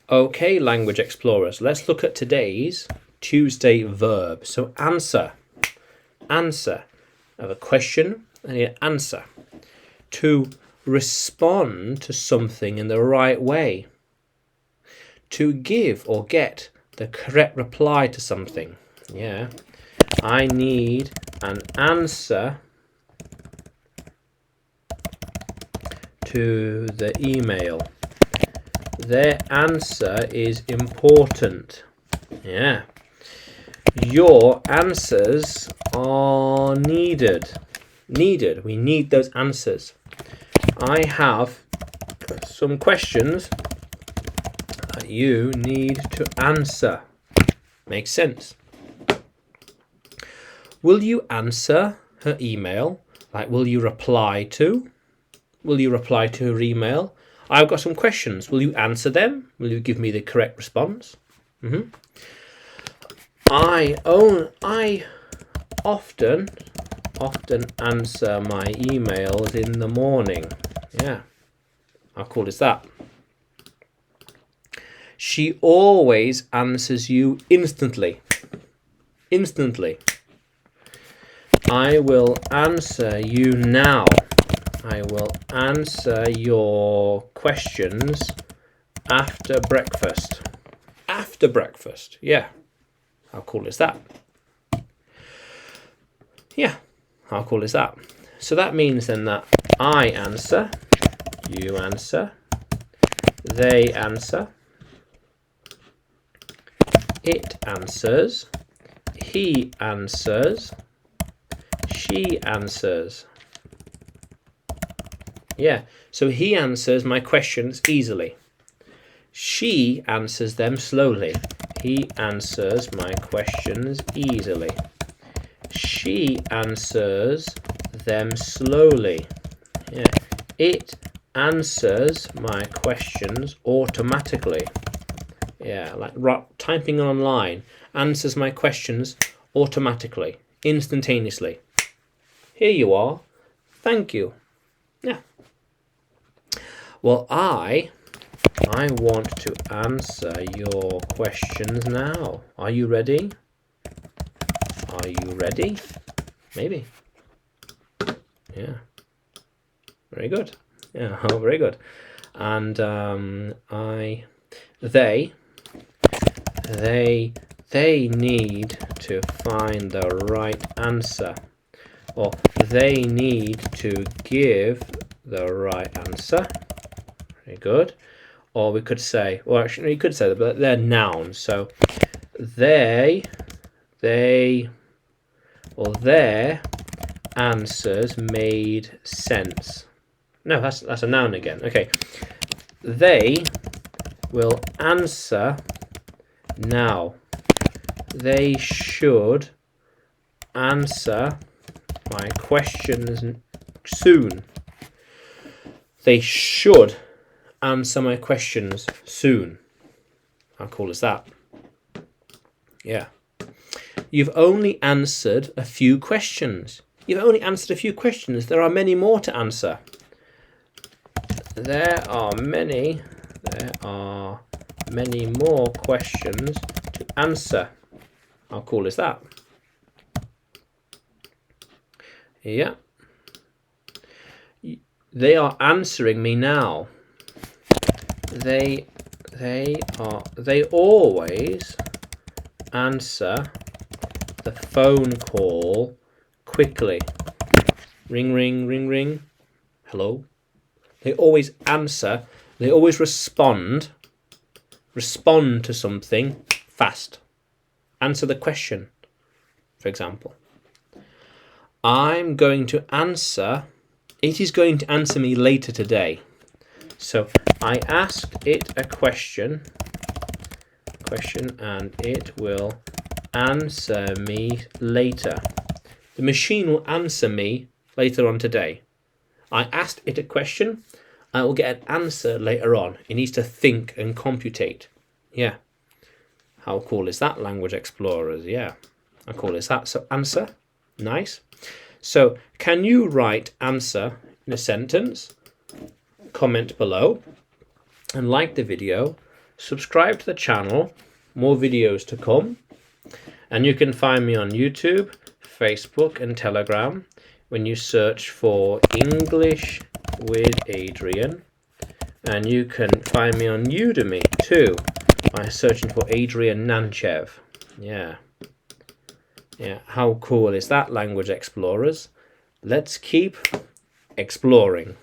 Okay, language explorers, let's look at today's Tuesday verb. So answer. Answer. I have a question, I need an answer. To respond to something in the right way. To give or get the correct reply to something. Yeah. I need an answer to the email. Their answer is important. Yeah. Your answers are needed. Needed. We need those answers. I have some questions that you need to answer. Makes sense. Will you answer her email? Like, will you reply to? Will you reply to her email? I've got some questions. Will you answer them? Will you give me the correct response? I often answer my emails in the morning. Yeah, how cool is that? She always answers you instantly. Instantly. I will answer you now. I will answer your questions after breakfast. After breakfast, yeah. How cool is that? Yeah, how cool is that? So that means then that I answer, you answer, they answer, it answers, he answers, she answers. Yeah, so he answers my questions easily. She answers them slowly. He answers my questions easily. She answers them slowly. Yeah. It answers my questions automatically. Yeah, like typing online answers my questions automatically, instantaneously. Here you are. Thank you. Yeah. Well, I want to answer your questions now. Are you ready? Are you ready? Maybe. Yeah. Very good. Yeah, oh, very good. And they need to find the right answer, or they need to give the right answer. Very good. Or we could say, or actually you could say that, but they're nouns. So their answers made sense. No, that's a noun again. Okay. They will answer now. They should answer my questions soon. They should answer my questions soon. How cool is that? Yeah. You've only answered a few questions. You've only answered a few questions. There are many more to answer. There are many more questions to answer. How cool is that? Yeah. They are answering me now. They always answer the phone call quickly. Ring, ring, ring, ring. Hello. They always answer. They always respond to something fast. Answer the question, for example. I'm going to answer. It is going to answer me later today. So I asked it a question, and it will answer me later. The machine will answer me later on today. I asked it a question, I will get an answer later on. It needs to think and computate. Yeah. How cool is that, language explorers? Yeah. How cool is that? So answer, nice. So can you write answer in a sentence? Comment below and like the video subscribe to the channel, more videos to come, and you can find me on YouTube, Facebook and Telegram when you search for English with Adrian, and you can find me on Udemy too by searching for Adrian Nanchev. Yeah, how cool is that, language explorers? Let's keep exploring.